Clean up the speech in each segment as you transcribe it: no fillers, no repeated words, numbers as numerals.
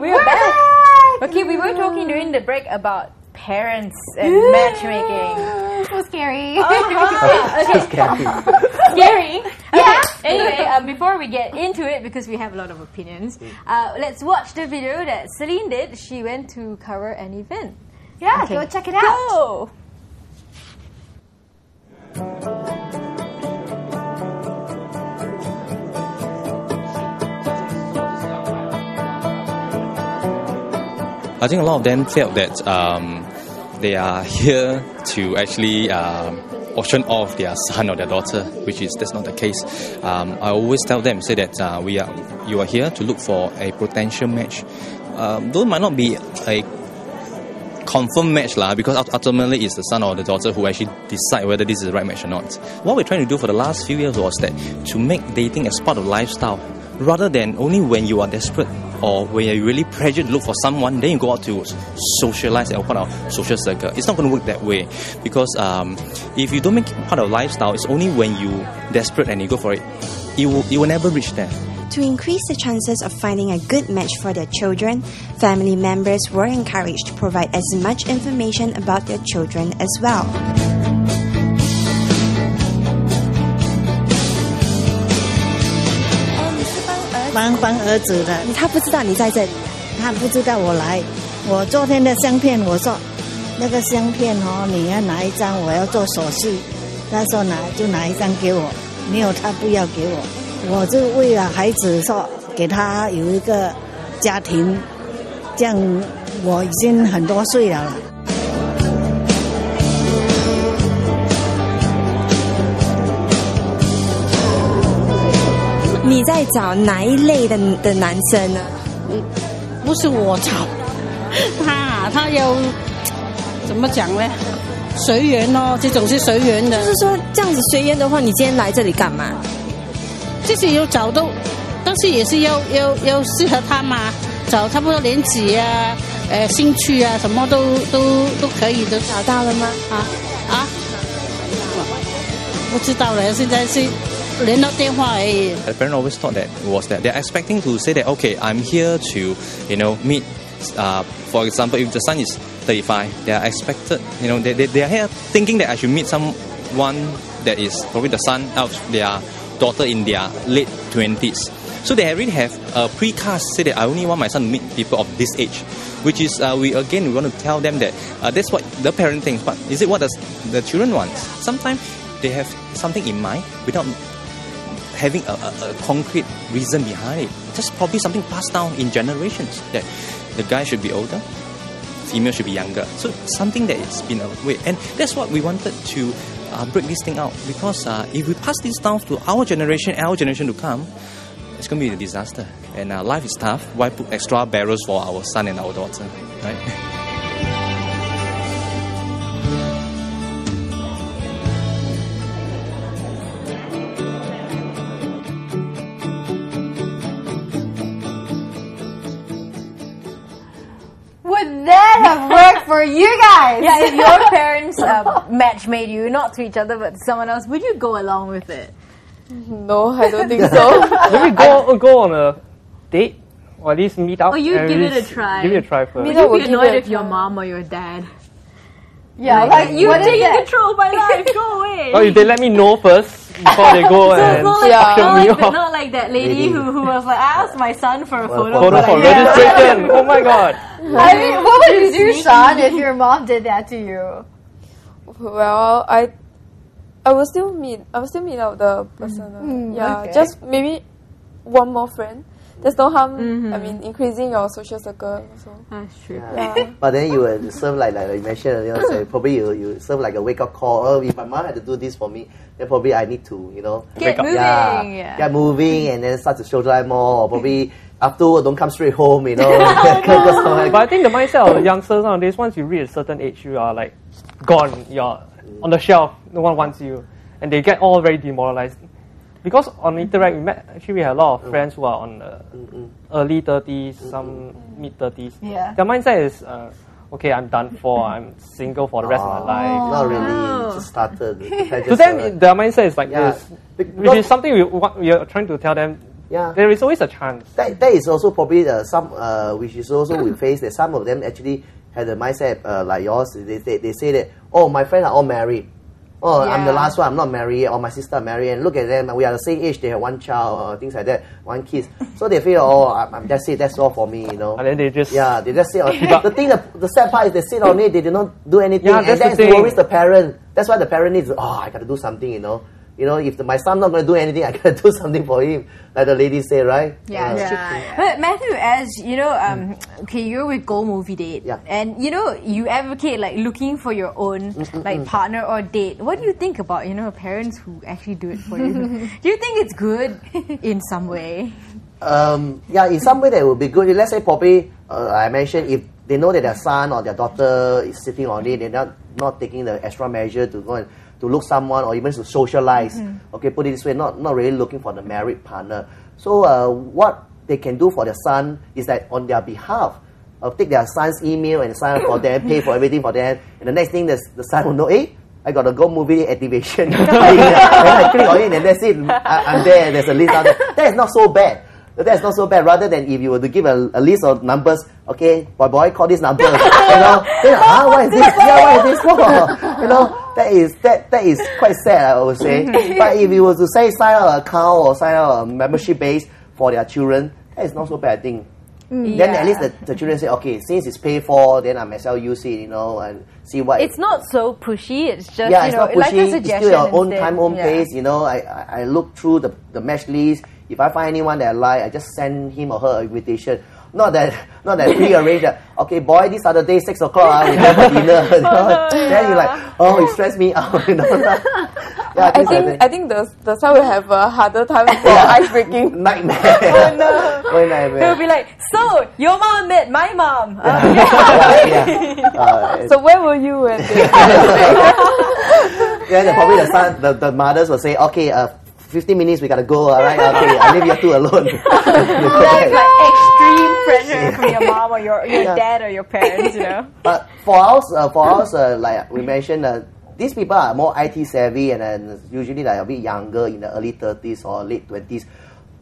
we're back. Okay, we were talking during the break about parents and matchmaking. So scary. Okay. Scary. Yeah. Okay. Anyway, before we get into it, because we have a lot of opinions, let's watch the video that Celine did. She went to cover an event. Yeah, go check it out. Go. I think a lot of them felt that they are here to actually auction off their son or their daughter, that's not the case. I always tell them, say that you are here to look for a potential match. Though it might not be a confirmed match because ultimately it's the son or the daughter who actually decide whether this is the right match or not. What we're trying to do for the last few years was that to make dating as part of lifestyle, rather than only when you are desperate or when you're really pressured to look for someone, then you go out to socialize as part of social circle. It's not going to work that way, because if you don't make it part of lifestyle, it's only when you're desperate and you go for it, you will never reach there. To increase the chances of finding a good match for their children, family members were encouraged to provide as much information about their children as well. Oh, 帮儿子的，他不知道你在这里，他不知道我来。我昨天的相片，我说那个相片你要拿一张，我要做手续。他说就拿一张给我，没有他不要给我。我就为了孩子说，给他有一个家庭，这样我已经很多岁了。你在找哪一类的男生呢？不是我找，他要怎么讲呢？随缘这种是随缘的。就是说这样子随缘的话，你今天来这里干嘛？自己有找到，但是也是要适合他嘛，找差不多年纪啊，兴趣啊，什么都可以的。找到了吗？不知道了，现在是联络电话而已。The parent always thought that they're expecting to say that, okay, I'm here to meet. For example, if the son is 35, they are expected. They are here thinking that I should meet someone that is probably the son of their daughter in their late 20s. So they already have a precast, say that I only want my son to meet people of this age, which is we want to tell them that that's what the parent thinks, but is it what the children want? Sometimes they have something in mind without having a concrete reason behind it. Just probably something passed down in generations, that the guy should be older, female should be younger. So something that it's been away, and that's what we wanted to break this thing out, because if we pass this down to our generation to come, it's going to be a disaster. And life is tough. Why put extra barrels for our son and our daughter, right? Would that have worked for you guys? Yeah, if your parents match made you, not to each other but to someone else, would you go along with it? No, I don't think so. Maybe go on a date, or at least meet up. Or you give it a try. Give it a try first. Would you be annoyed if your mom or your dad? Yeah, you're taking control of my life. Go away. Or if they let me know first before they go and auction me off. Not like that lady who was like, I asked my son for a photo. Photo for registration. Oh my god. I mean, what would you do, Sean, if your mom did that to you? Well, I will still meet out the person. Okay. Just maybe one more friend. There's no harm. I mean, increasing your social circle also. That's true. Yeah. But then you will serve like you mentioned, say probably you serve like a wake up call. Oh, if my mom had to do this for me, then probably I need to, Get moving. Get moving, and then start to show drive more. Or probably afterward, don't come straight home, But I think the mindset of youngsters nowadays, once you reach a certain age, you are like gone. You're on the shelf. No one wants you, and they get all very demoralized. Because on Interact, we had a lot of friends who are on the early 30s, some mid 30s. Yeah. Their mindset is, okay, I'm done for. I'm single for the rest of my life. Not really. Just started. To them, their mindset is like this. Which is something we are trying to tell them. Yeah. There is always a chance. That is also probably some, which is also we face that some of them actually had the mindset like yours. They say that, oh, my friends are all married. Oh, I'm the last one, I'm not married, or my sister are married, and look at them, we are the same age, they have one child, things like that, one kid. So they feel, oh, I'm that's it, that's all for me, you know. And then they just... Yeah, they just sit on it. The sad part is they sit on it, they do not do anything, Yeah, and that's worries the parent. That's why the parent needs, I gotta do something, you know. You know, if my son not going to do anything, I got to do something for him, like the lady say, right? Yeah. But Matthew, as you know, okay, you're with Go Movie Date, and you know, you advocate like looking for your own like partner or date. What do you think about parents who actually do it for you? Do you think it's good in some way? Yeah, in some way that would be good. Let's say probably, I mentioned if they know that their son or their daughter is sitting on it, they're not taking the extra measure to go and to look someone or even to socialize. Okay, put it this way, not really looking for the married partner. So what they can do for their son is that on their behalf, take their son's email and sign up for them, pay for everything for them, and the next thing the son will know, I got to Go Movie activation. And I click on it and that's it. I'm there, there's a list out there. That is not so bad. That's not so bad. Rather than if you were to give a list of numbers, okay, boy, call this number. Then, what is this? What is this for? That is quite sad, I would say. But if you were to say sign up an account or sign up a membership base for their children, that is not so bad thing. Then at least the children say, okay, since it's paid for, then I might as well use it, and see what. It's not so pushy. It's just it's not pushy. like a suggestion. It's still your own time, own pace. I look through the match list. If I find anyone that I like, I just send him or her an invitation. Not that pre-arranged. Okay, boy, this Saturday 6 o'clock, we have a dinner. Then you're like, oh, it stressed me out. I think the son will have a harder time for ice breaking. Nightmare. Nightmare. They'll be like, so your mom met my mom. So where were you when they probably the son, the mothers will say, okay, 15 minutes, we gotta go, alright, okay, I leave you two alone. That's like extreme pressure from your mom or your dad or your parents, But for us, like we mentioned, these people are more IT savvy and usually like a bit younger, in the early 30s or late 20s.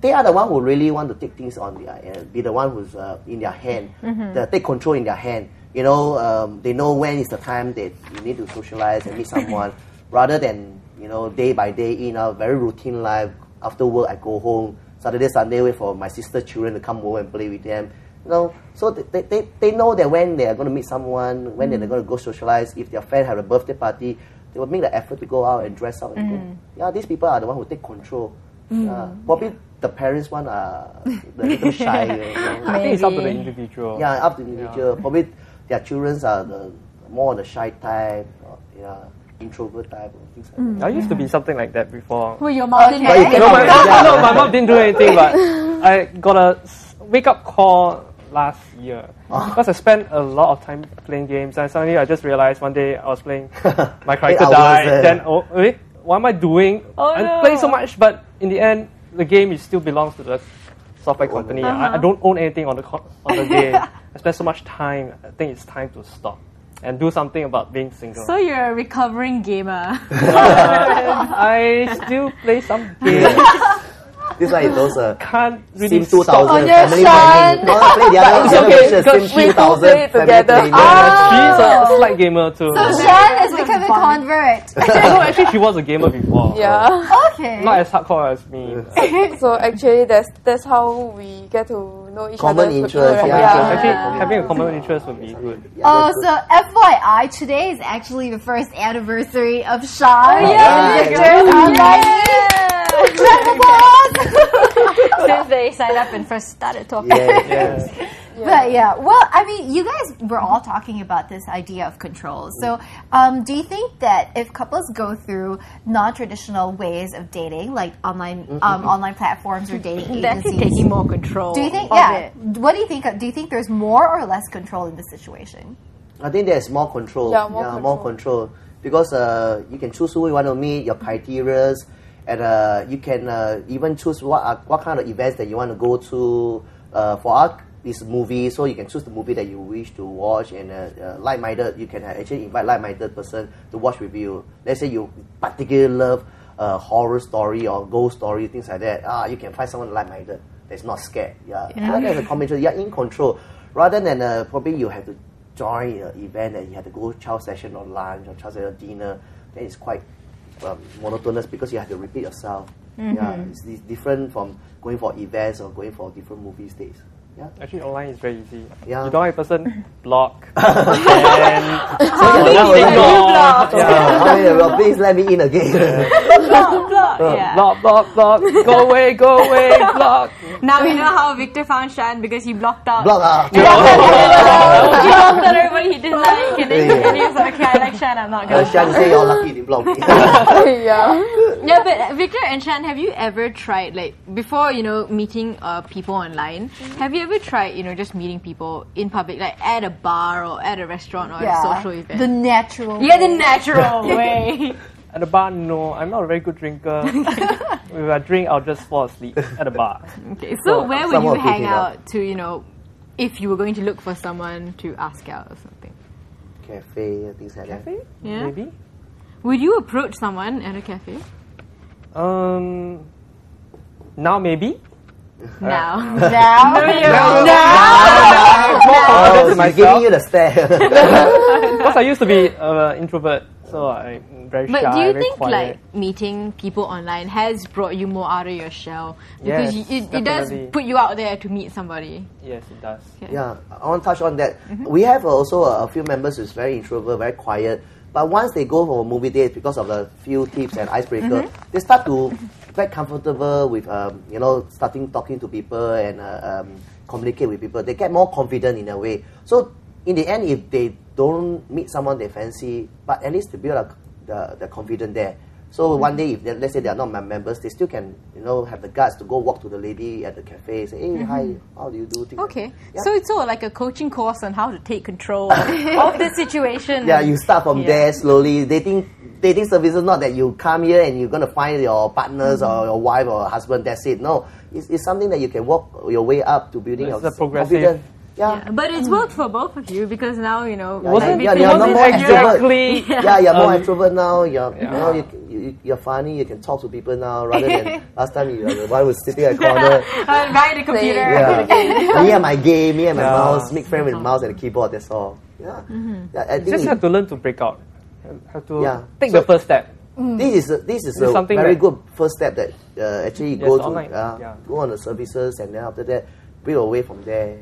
They are the one who really want to take things on be the one who's in their hand, take control in their hand. They know when is the time that you need to socialize and meet someone, rather than day by day in a very routine life. After work, I go home. Saturday, Sunday, wait for my sister's children to come over and play with them. So they know that when they are going to meet someone, when they're going to go socialize, if their friend have a birthday party, they will make the effort to go out and dress up and go. Yeah, these people are the one who take control. Probably the parents one are a little shy. I think it's up to the individual. Yeah, up to the individual. Probably their children are more on the shy type. Introvert type or things like that. I used to be something like that before. Well, your mom didn't my mom didn't do anything, but I got a wake-up call last year because I spent a lot of time playing games, and suddenly I just realized one day I was playing, my character died, then what am I doing? I'm playing so much, but in the end, the game still belongs to the software company. I don't own anything on the game. I spent so much time. I think it's time to stop and do something about being single. So you're a recovering gamer. I still play some games. This is like those can't really Sim 2000 family planning. No, play the other version, Sim 3000 family planning. She's a slight gamer too. So Shan has become a convert. No, actually she was a gamer before. Yeah. Okay. Not as hardcore as me. So actually that's how we get to know each Common other. interest, Actually, having a common interest would be good. So FYI, today is actually the first anniversary of Shan. Since they signed up and first started talking. But well, I mean, you guys were all talking about this idea of control. So, do you think that if couples go through non-traditional ways of dating, like online platforms or dating agencies, taking more control? Do you think? What do you think? Do you think there's more or less control in this situation? I think there's more control. More control because you can choose who you want to meet, your criteria, and you can even choose what kind of events that you want to go to. For us, it's movies, so you can choose the movie that you wish to watch, and like-minded, you can actually invite like-minded person to watch with you. Let's say you particularly love horror story or ghost story, things like that, you can find someone like-minded that's not scared. Yeah, that's a combination. You're in control, rather than probably you have to join an event and you have to go child session or lunch or child session or dinner. Then it's quite monotonous because you have to repeat yourself. Yeah, it's different from going for events or going for different movie days. Yeah. Actually, online is very easy. Yeah. You don't have a person, block. So please let me in again. Block. Go away, block. Now we know how Victor found Shan because he blocked out. Block out. He blocked out everybody he didn't like. And then he was like, okay, I like Shan, I'm not going to. Shan say you're lucky, they block me. Yeah, but Victor and Shan, have you ever tried, like, before, meeting people online, have you ever tried, just meeting people in public, like at a bar or at a restaurant or at a social event? The natural way. Yeah, the natural way. At the bar, no. I'm not a very good drinker. If I drink, I'll just fall asleep at the bar. Okay, so where would you hang out to, if you were going to look for someone to ask out or something? Cafe, things like that. Yeah. Maybe. Would you approach someone at a cafe? Now maybe. Now. She's giving you the stare. Because I used to be an introvert, so I'm very shy. But do you very think quiet. like meeting people online has brought you more out of your shell? Because Yes, it does definitely. put you out there to meet somebody. Yes, it does. Okay. Yeah, I want to touch on that. We have also a few members who's very introvert, very quiet. But once they go for a movie date, because of the few tips and icebreaker, they start to get comfortable with, starting talking to people and communicate with people. They get more confident in a way. So in the end, if they don't meet someone they fancy, but at least they build up the confidence there. So one day, if let's say they are not my members, they still can, have the guts to go walk to the lady at the cafe, say, hey, hi, how do you do? Things Okay, like that. Yeah. so it's sort of like a coaching course on how to take control of the situation. Yeah, you start from there slowly. Dating services, not that you come here and you're going to find your partners or your wife or husband, that's it. No, it's something that you can walk your way up to building your confidence. Yeah. But it's worked for both of you because now, you're more extrovert. Yeah, you're more extrovert now. You're funny. You can talk to people now rather than last time you were the one who was sitting at the corner. Behind the computer. Yeah. Me and my game, me and my mouse, make friends with mouse and the keyboard, that's all. Yeah. I think You just have to learn to break out. Have to take So- the first step. This is a something very that- good first step that actually go to online. go on the services, and then after that build away from there.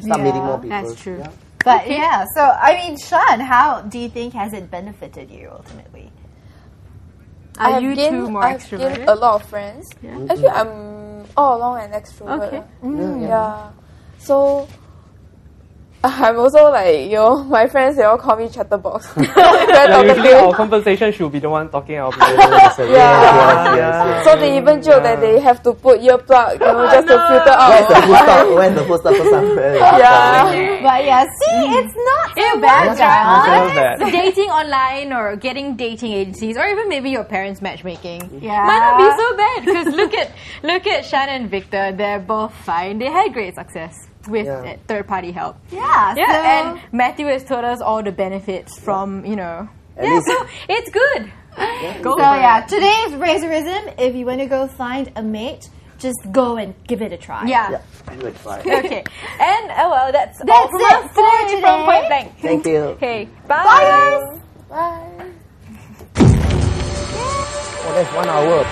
Start meeting more people. That's true. Yeah. But so I mean, Shan, how do you think has it benefited you ultimately? Are you two more I've extroverted? gained a lot of friends. Actually, I'm all along an extrovert. Okay. Yeah. So I'm also like, my friends, they all call me chatterbox. Usually our conversation should be the one talking our Yes. So they even joke that they have to put earplug, just to filter out. Where's the full stop? Yeah. But see, it's not so bad, works guys. bad. Dating online or getting dating agencies or even maybe your parents matchmaking Yeah. might not be so bad because look at Shannon and Victor. They're both fine. They had great success with third party help. Yeah. So And Matthew has told us all the benefits from least- so it's good. Go So for it. today's Razorism, if you want to go find a mate, just go and give it a try. Yeah. Do it, try. Okay. And that's all from it us for today today. from Point Blank. Thank you. Okay. Bye. Bye, guys. Bye. Oh, that's 1 hour.